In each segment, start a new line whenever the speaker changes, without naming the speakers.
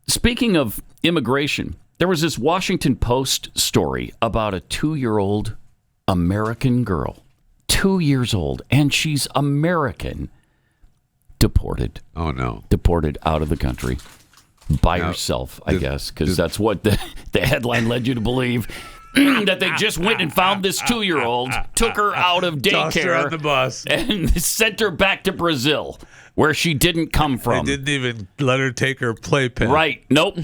Speaking of immigration, there was this Washington Post story about a 2-year-old American girl, 2 years old, and she's American, deported.
Oh, no.
Deported out of the country by herself, I guess, because that's what the headline led you to believe. That they just went and found this 2-year-old, took her out of daycare,
tossed her on the bus,
and sent her back to Brazil, where she didn't come from.
They didn't even let her take her playpen.
Right. Nope.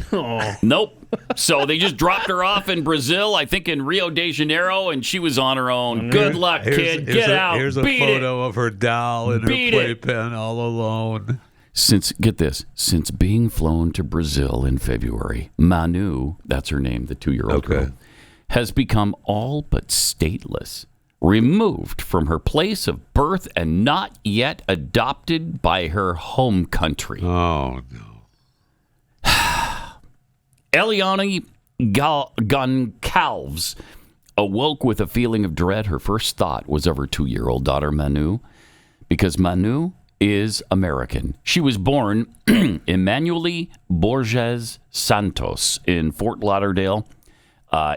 Nope. So they just dropped her off in Brazil, I think in Rio de Janeiro, and she was on her own. Good luck, kid. Get out.
Here's a photo of her doll in her playpen all alone.
Since being flown to Brazil in February, Manu, that's her name, the 2-year-old girl, has become all but stateless, removed from her place of birth and not yet adopted by her home country.
Oh, no.
Eliani Goncalves awoke with a feeling of dread. Her first thought was of her 2-year-old daughter, Manu, because Manu is American. She was born Emanuelly Borges Santos in Fort Lauderdale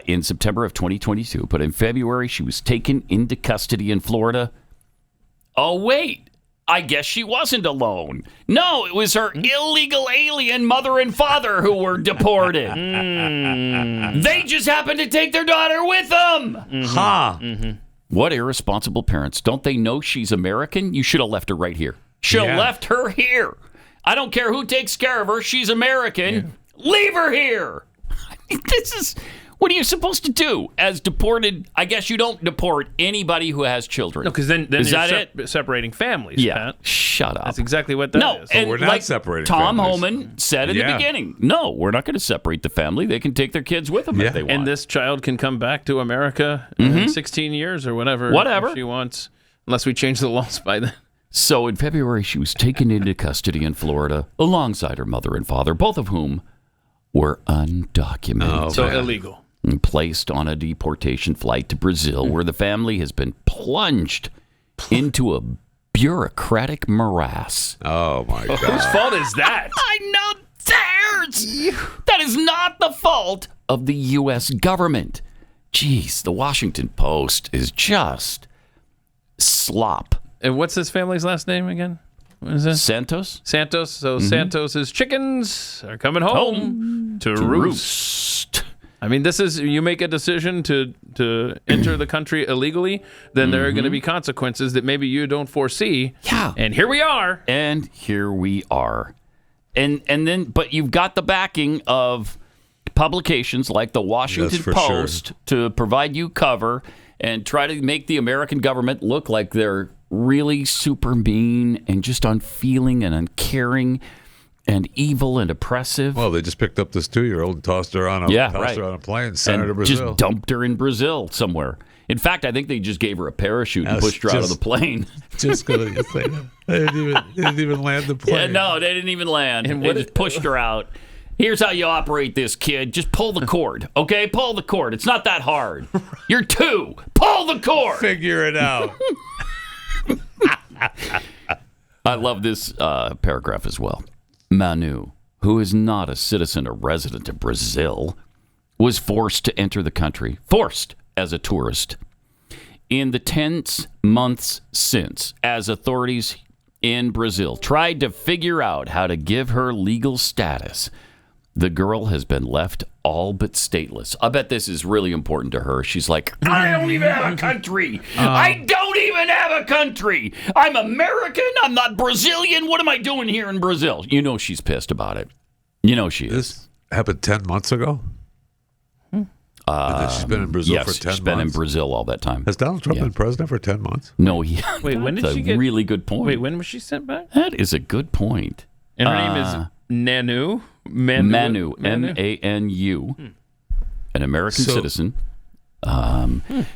in September of 2022. But in February, she was taken into custody in Florida. Oh, wait. I guess she wasn't alone. No, it was her illegal alien mother and father who were deported. They just happened to take their daughter with them. What irresponsible parents. Don't they know she's American? You should have left her right here. Should have left her here. I don't care who takes care of her. She's American. Leave her here. I mean, this is... What are you supposed to do as deported? I guess you don't deport anybody who has children.
No, because then you're separating families, Pat.
Shut up.
That's exactly what that is.
No,
we're not separating
Tom
families.
Homan said in the beginning, no, we're not going to separate the family. They can take their kids with them if they want.
And this child can come back to America in 16 years or whatever she wants, unless we change the laws by then.
So in February, she was taken into custody in Florida alongside her mother and father, both of whom were undocumented.
So illegal.
And placed on a deportation flight to Brazil, where the family has been plunged into a bureaucratic morass.
Oh, my God.
Whose fault is that?
I know theirs. That is not the fault of the U.S. government. Jeez, the Washington Post is just slop.
And what's this family's last name again? What is this?
Santos?
Santos. So Santos's chickens are coming home to roost. I mean, this is, you make a decision to enter the country illegally, then there are going to be consequences that maybe you don't foresee.
Yeah.
And here we are.
And then, but you've got the backing of publications like the Washington Post to provide you cover and try to make the American government look like they're really super mean and just unfeeling and uncaring and evil and oppressive.
Well, they just picked up this 2-year-old and tossed her on a plane and sent her to Brazil.
Just dumped her in Brazil somewhere. In fact, I think they just gave her a parachute and pushed her out of the plane.
Just going to say that. They didn't even land the plane.
Yeah, no, they didn't even land. And they just pushed her out. Here's how you operate this, kid. Just pull the cord, okay? Pull the cord. It's not that hard. You're 2. Pull the cord.
Figure it out.
I love this paragraph as well. Manu, who is not a citizen or resident of Brazil, was forced to enter the country, forced as a tourist. In the 10 months since, as authorities in Brazil tried to figure out how to give her legal status, the girl has been left all but stateless. I bet this is really important to her. She's like, I don't even have a country. I don't even have a country. I'm American. I'm not Brazilian. What am I doing here in Brazil? You know she's pissed about it. You know she is.
This happened 10 months ago? And then she's been in Brazil for 10 months?
Yes, she's been in Brazil all that time.
Has Donald Trump been president for 10 months?
No,
Wait, when did she get...
really good point.
Wait, when was she sent back?
That is a good point.
And her name is Manu,
M-A-N-U, an American citizen.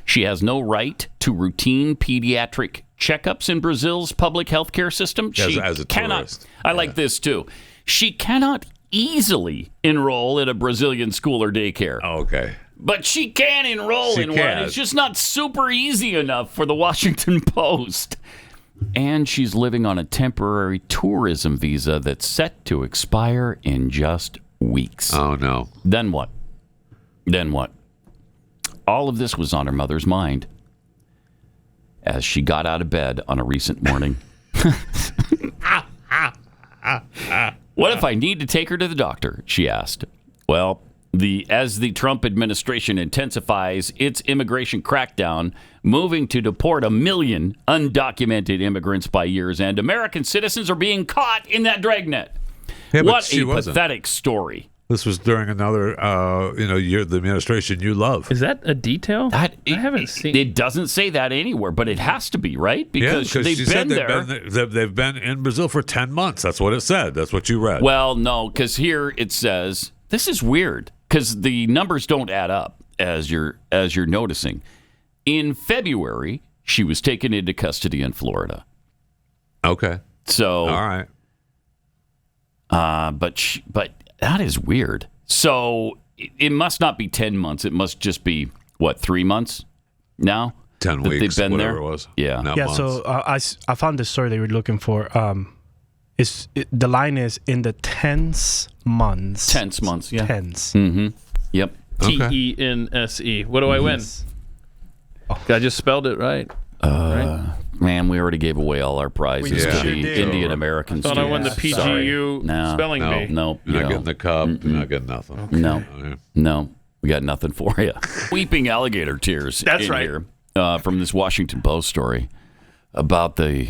She has no right to routine pediatric checkups in Brazil's public health care system. She
as a
cannot.
tourist.
I like this too. She cannot easily enroll in a Brazilian school or daycare.
Oh, okay.
But she can enroll in one. It's just not super easy enough for the Washington Post. And she's living on a temporary tourism visa that's set to expire in just weeks.
Oh, no.
Then what? All of this was on her mother's mind as she got out of bed on a recent morning. What if I need to take her to the doctor? She asked. Well, as the Trump administration intensifies its immigration crackdown, moving to deport 1 million undocumented immigrants by year's end, American citizens are being caught in that dragnet.
Yeah,
What a pathetic story.
This was during another, year, the administration you love.
Is that a detail? I haven't seen.
It doesn't say that anywhere, but it has to be, right? Because they've been there.
They've been in Brazil for 10 months. That's what it said. That's what you read.
Well, no, because here it says, this is weird, because the numbers don't add up, as you're noticing. In February, she was taken into custody in Florida.
Okay.
So,
all right.
But that is weird. So it must not be 10 months. It must just be, 3 months now?
10 weeks,
they've been
whatever
there?
it was.
Yeah.
Months.
So I found the story they were looking for. The line is in the tense months.
Tense months, yeah.
Tense.
Mm-hmm. Yep.
Tense. What do I win? I just spelled it right.
Man, we already gave away all our prizes to the Indian Americans.
Thought I won the PGU spelling bee.
No,
you're not getting the cup. You're not getting nothing.
Okay. No, we got nothing for you. Weeping alligator tears.
That's right.
Here, from this Washington Post story about the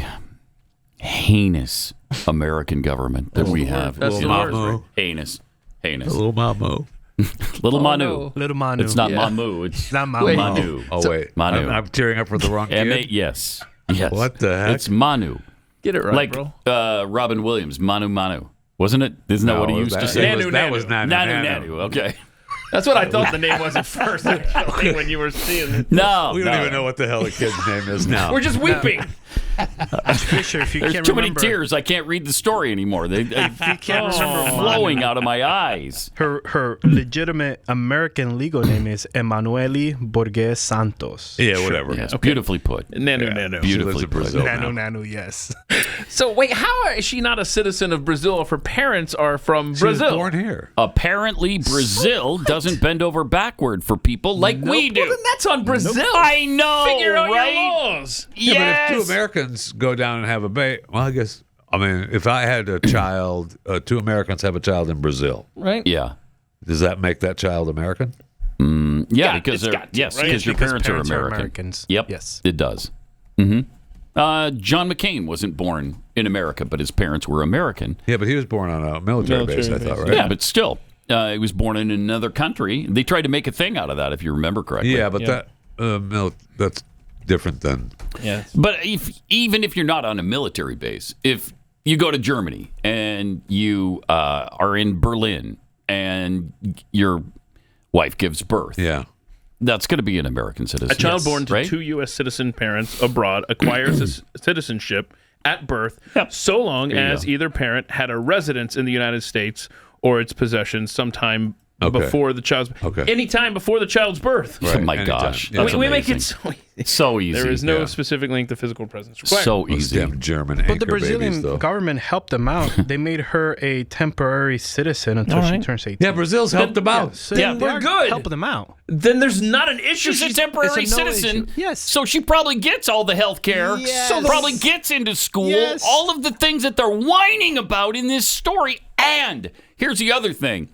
heinous American government that we have.
That's the word.
Heinous.
Little Mamu.
Little Manu.
Little Manu.
It's not Mamu. It's
not Mamu.
Manu.
Oh, wait.
Manu.
I'm tearing up for the wrong kid.
Yes.
What the heck?
It's Manu.
Get it right,
like,
bro.
Robin Williams, Manu. Wasn't it? Isn't that what he used to say?
That was Nanu.
Okay.
That's what I thought the name was at first, actually, when you were seeing it.
No.
We don't even know what the hell the kid's name is now.
We're just weeping.
Fisher, if you
There's
can't
too
remember,
many tears. I can't read the story anymore. They
can't remember
flowing out of my eyes.
Her legitimate American legal name is Emanuelly Borges Santos.
Yeah, whatever.
Yes, beautifully put.
Nanu.
Beautifully put.
Nanu, yes.
So wait, how is she not a citizen of Brazil if her parents are from Brazil?
She was born here.
Apparently, Brazil doesn't bend over backward for people like we do.
Well, then that's on Brazil.
I know,
Figure out
right?
your laws.
Yeah,
Yes.
but if two Americans go down and have a baby, well, if I had a child, two Americans have a child in Brazil,
Right?
Yeah.
does that make that child American?
Yeah, because
it's got to,
yes,
right?
because your
Because
parents are
are
American.
Americans.
Yep.
Yes.
It does. John McCain wasn't born in America, but his parents were American.
Yeah, but he was born on a military base, I thought, right?
Yeah, but still, he was born in another country. They tried to make a thing out of that, if you remember correctly.
Yeah, but that's different than.
Yes.
But even if you're not on a military base, if you go to Germany and you are in Berlin and your wife gives birth,
Yeah.
that's going to be an American citizen.
A child born to
right?
two U.S. citizen parents abroad acquires citizenship at birth so long as either parent had a residence in the United States or its possessions sometime before the child's anytime before the child's birth.
Right. Oh my
Anytime.
gosh.
Yeah.
That's
We make
amazing.
it so easy.
So easy.
There is no specific link to physical presence required.
So
Those
easy.
damn German
But
anchor
the Brazilian
babies, though.
government helped them out. They made her a temporary citizen until she turns 18.
Yeah, Brazil's helped them out.
So
Yeah,
they
we're
are
good.
helping them out.
Then there's not an issue.
She's a temporary
it's a no
citizen.
issue. Yes.
So she probably gets all the health care.
Yes.
So probably gets into school.
Yes.
All of the things that they're whining about in this story. And here's the other thing.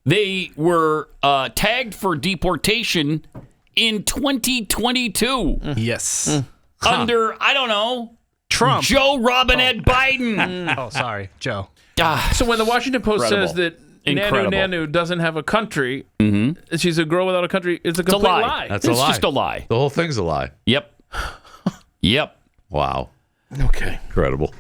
They were tagged for deportation in 2022
Yes.
under, I don't know,
Trump.
Joe Robinette Biden.
Oh, sorry, Joe.
So when the Washington Post
Incredible.
says that
Incredible.
Nanu doesn't have a country, she's a girl without a country, it's a
It's a
complete
lie.
lie.
That's
It's
a lie.
just a lie.
The whole thing's a lie.
Yep. Yep.
Wow.
Okay.
Incredible.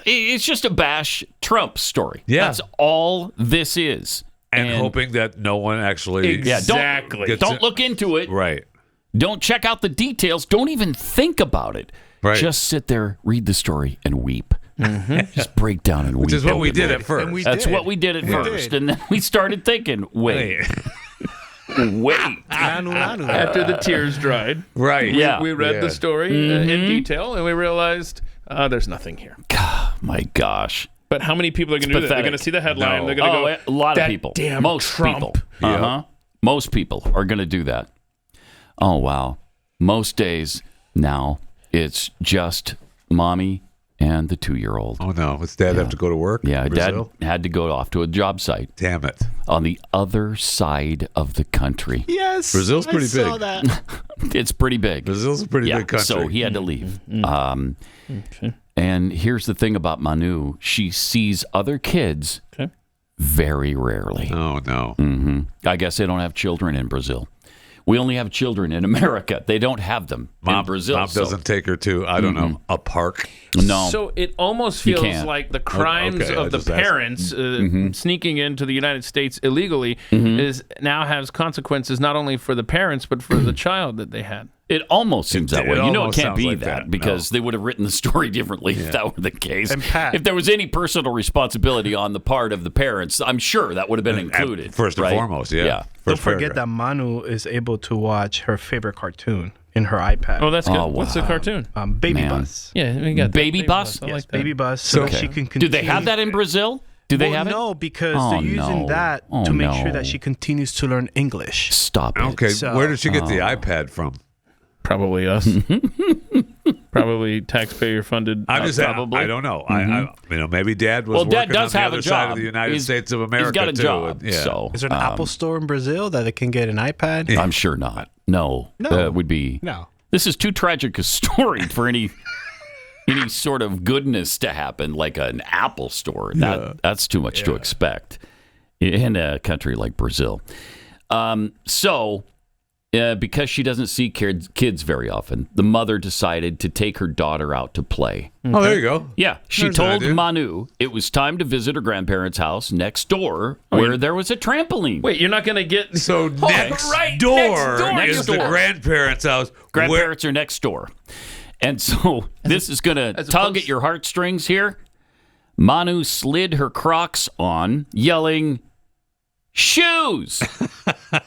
It's just a bash Trump story.
Yeah.
That's all this is.
And hoping that no one actually
Exactly.
Don't look into it.
Right.
Don't check out the details. Don't even think about it.
Right.
Just sit there, read the story, and weep. Just break down and weep.
Which is what we did
openly.
at first.
And we
That's
did.
what we did at first.
did.
And then we started thinking, wait.
Nanu.
After the tears dried,
Right.
Yeah.
we read the story in detail, and we realized there's nothing here.
My gosh.
But how many people are going to do that? They're going to see the headline.
No.
They're going to go,
a lot of
"That
people.
damn
Most
Trump."
people. Uh-huh. Most people are going to do that. Oh, wow. Most days now, it's just mommy and the 2-year-old.
Oh, no. Does Dad have to go to work?
Yeah,
in Brazil?
Dad had to go off to a job site
Damn it.
on the other side of the country.
Yes.
Brazil's pretty
I saw
big.
that.
It's pretty big.
Brazil's a pretty big country.
So he had to leave. And here's the thing about Manu. She sees other kids very rarely.
Oh, no.
I guess they don't have children in Brazil. We only have children in America. They don't have them in Brazil.
Mom doesn't take her to, I don't know, a park.
No.
So it almost feels
can't.
like the crimes
okay, I
of the
just asked.
parents sneaking into the United States illegally is now has consequences not only for the parents but for the child that they had.
It almost seems that
It
way. You know, it
almost
can't
sounds
be
like
that
that.
because they would have written the story differently if that were the case.
And Pat-
if there was any personal responsibility on the part of the parents, I'm sure that would have been included.
First and
right?
foremost, yeah.
Don't
First
forget that Manu is able to watch her favorite cartoon in her iPad.
Oh, that's good.
Oh,
What's the
wow.
cartoon?
Baby
Man.
Bus.
Yeah, we got that.
Baby Bus?
I
Yes,
like that.
Baby Bus. So
So-
that she can
Do
continue.
they have that in Brazil? Do they have it?
No, because
Oh,
they're using
no.
that
Oh,
to make
no.
sure that she continues to learn English.
Stop it.
Okay,
So-
where did she get the iPad from?
Probably us. Probably taxpayer funded.
I'm just saying,
probably.
I don't know. Maybe Dad was
Well, Dad
working
does
on the
have
other
a
side
job.
of the United
He's-
States of America
He's got a
too.
job.
Yeah.
So
Is there an Apple store in Brazil that they can get an iPad?
I'm sure not. No.
No.
That would be.
No.
This is too tragic a story for any sort of goodness to happen, like an Apple store. That's too much to expect in a country like Brazil. Because she doesn't see kids very often, the mother decided to take her daughter out to play.
Oh, there you go.
Yeah, she
There's an
told
idea.
Manu it was time to visit her grandparents' house next door, where there was a trampoline.
Wait, you're not going to get.
So next
right,
door
next
is
door.
the grandparents' house.
Grandparents are next door. And so this is going to tug at your heartstrings here. Manu slid her Crocs on, yelling, "Shoes!"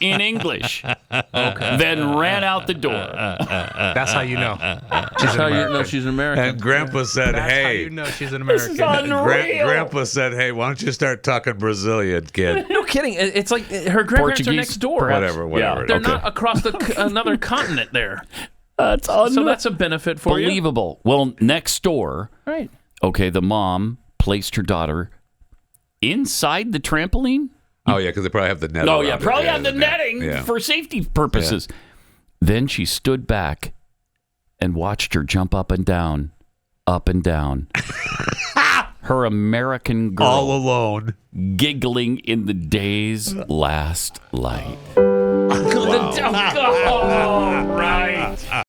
in English. Okay. Then ran out the door.
That's how you know.
That's how you know she's an American.
And Grandpa said,
That's how
"Hey."
you know she's an American.
Grandpa said, "Hey, why don't you start talking Brazilian, kid?"
No kidding. It's like her grandparents
Portuguese,
are next door.
perhaps.
Whatever.
They're
Okay.
not across another continent there.
That's
So that's a benefit for you.
unbelievable. Well, next door,
Right.
okay, the mom placed her daughter inside the trampoline.
Oh yeah, because they probably have the net.
Oh,
around
yeah,
it.
probably
Yeah,
have the
net.
netting
Yeah.
for safety purposes. Then she stood back and watched her jump up and down, her American girl
All alone.
giggling in the day's last light.
Oh, right.